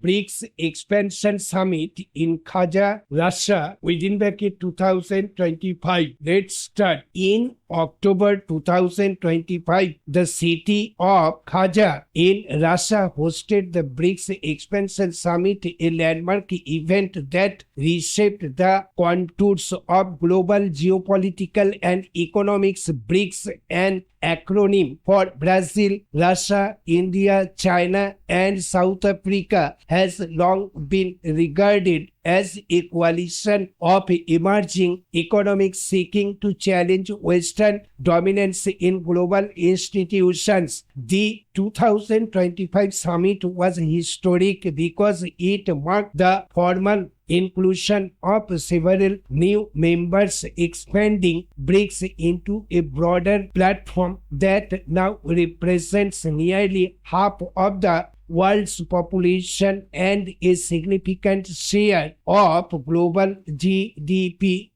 BRICS Expansion Summit in Khaja, Russia, within bracket 2025. Let's start. In October 2025, the city of Khaja in Russia hosted the BRICS Expansion Summit, a landmark event that reshaped the contours of global geopolitical and economics. BRICS, an acronym for Brazil, Russia, India, China, and South Africa, has long been regarded as a coalition of emerging economies seeking to challenge Western dominance in global institutions. The 2025 summit was historic because it marked the formal inclusion of several new members, expanding BRICS into a broader platform that now represents nearly half of the world's population and a significant share of global GDP.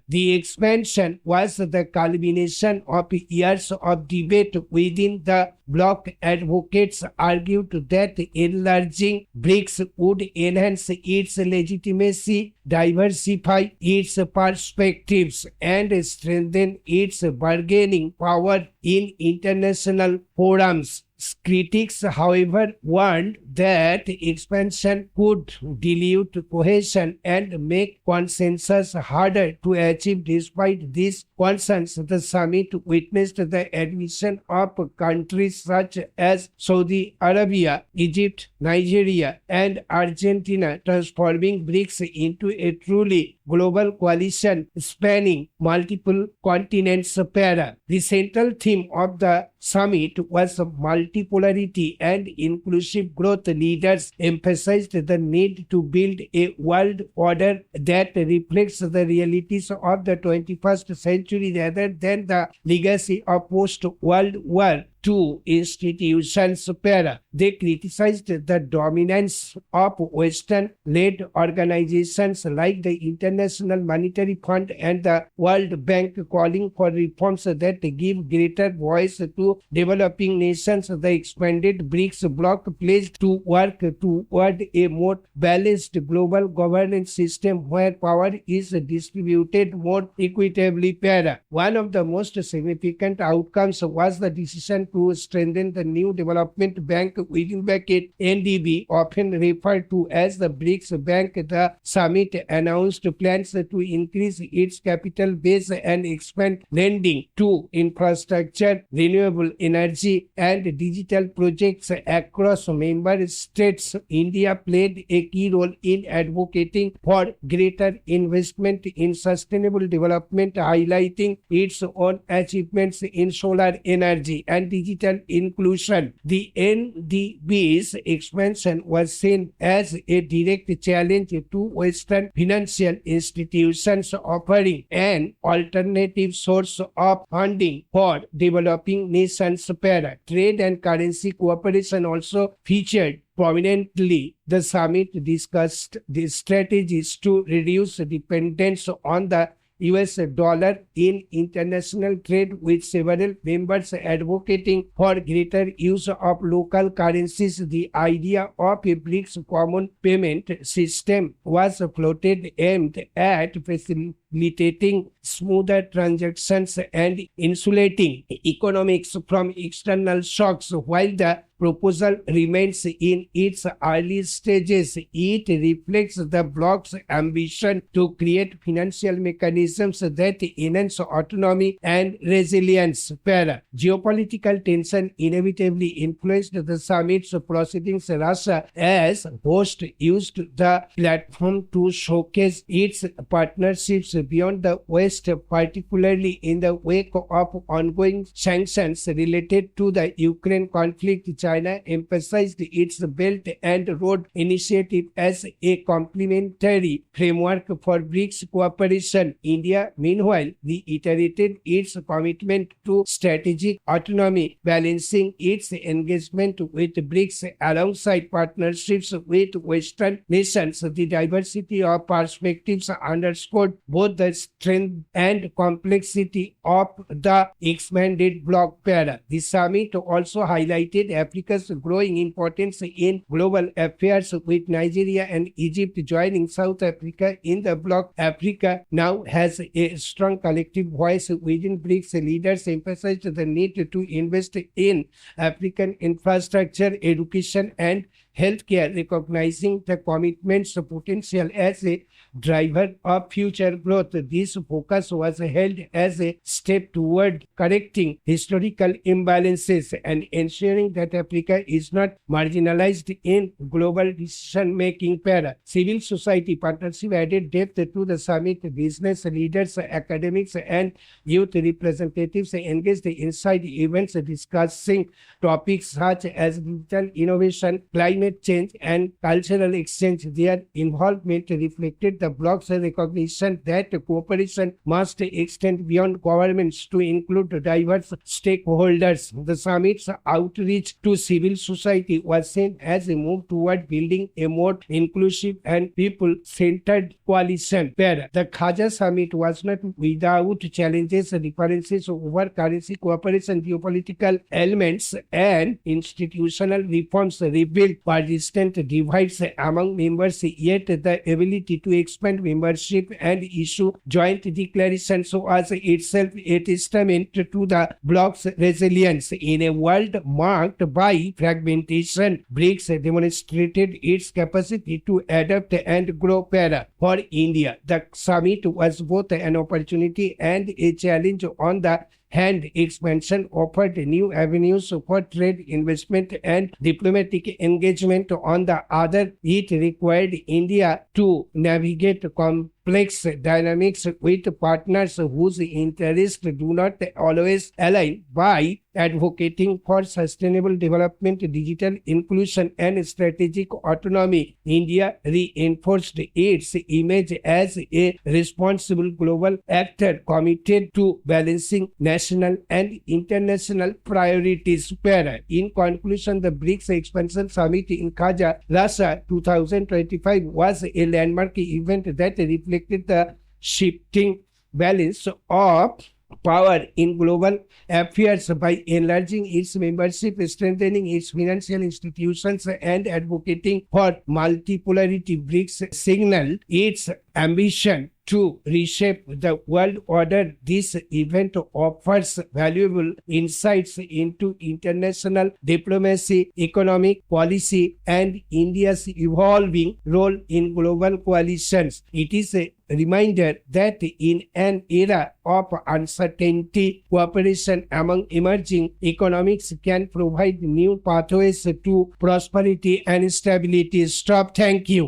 The expansion was the culmination of years of debate within the bloc. Advocates argued that enlarging BRICS would enhance its legitimacy, diversify its perspectives, and strengthen its bargaining power in international forums. Critics, however, warned that expansion could dilute cohesion and make consensus harder to achieve. Despite these concerns, the summit witnessed the admission of countries such as Saudi Arabia, Egypt, Nigeria, and Argentina, transforming BRICS into a truly global coalition spanning multiple continents. The central theme of the summit was multipolarity and inclusive growth. Leaders emphasized the need to build a world order that reflects the realities of the 21st century rather than the legacy of post-World War II institutions. They criticized the dominance of Western-led organizations like the International Monetary Fund and the World Bank, calling for reforms that give greater voice to developing nations. The expanded BRICS bloc pledged to work toward a more balanced global governance system where power is distributed more equitably. One of the most significant outcomes was the decision to strengthen the new development bank within bracket NDB, often referred to as the BRICS Bank. The summit announced plans to increase its capital base and expand lending to infrastructure, renewable energy, and digital projects across member states. India played a key role in advocating for greater investment in sustainable development, highlighting its own achievements in solar energy and digital inclusion. The NDB's expansion was seen as a direct challenge to Western financial institutions, offering an alternative source of funding for developing nations. Trade and currency cooperation also featured prominently. The summit discussed the strategies to reduce dependence on the US dollar in international trade, with several members advocating for greater use of local currencies. The idea of a BRICS common payment system was floated, aimed at facilitating smoother transactions and insulating economics from external shocks. While the proposal remains in its early stages, it reflects the bloc's ambition to create financial mechanisms that enhance autonomy and resilience. Geopolitical tension inevitably influenced the summit's proceedings. Russia, as host, used the platform to showcase its partnerships beyond the West, particularly in the wake of ongoing sanctions related to the Ukraine conflict. China emphasized its Belt and Road Initiative as a complementary framework for BRICS cooperation. India, meanwhile, reiterated its commitment to strategic autonomy, balancing its engagement with BRICS alongside partnerships with Western nations. The diversity of perspectives underscored both both the strength and complexity of the expanded bloc para. The summit also highlighted Africa's growing importance in global affairs, with Nigeria and Egypt joining South Africa in the bloc. Africa now has a strong collective voice within BRICS. Leaders emphasized the need to invest in African infrastructure, education, and healthcare, recognizing the commitment's potential as a driver of future growth. This focus was held as a step toward correcting historical imbalances and ensuring that Africa is not marginalized in global decision-making para. Civil society partnership added depth to the summit. Business leaders, academics, and youth representatives engaged inside events discussing topics such as digital innovation, climate change, and cultural exchange. Their involvement reflected the bloc's recognition that cooperation must extend beyond governments to include diverse stakeholders. The summit's outreach to civil society was seen as a move toward building a more inclusive and people-centered coalition. The Khaja summit was not without challenges. Differences over currency cooperation, geopolitical elements, and institutional reforms revealed persistent divides among members, yet the ability to expand membership and issue joint declarations was itself a testament to the bloc's resilience. In a world marked by fragmentation, BRICS demonstrated its capacity to adapt and grow. For India, the summit was both an opportunity and a challenge. On the hand, expansion offered new avenues for trade, investment, and diplomatic engagement. On the other, it required India to navigate complex dynamics with partners whose interests do not always align. By advocating for sustainable development, digital inclusion, and strategic autonomy, India reinforced its image as a responsible global actor committed to balancing national and international priorities. In conclusion, the BRICS Expansion Summit in Khaja, Russia 2025 was a landmark event that reflected the shifting balance of power in global affairs. By enlarging its membership, strengthening its financial institutions, and advocating for multipolarity, BRICS signaled its ambition to reshape the world order. This event offers valuable insights into international diplomacy, economic policy, and India's evolving role in global coalitions. It is a reminder that in an era of uncertainty, cooperation among emerging economies can provide new pathways to prosperity and stability. Stop. Thank you.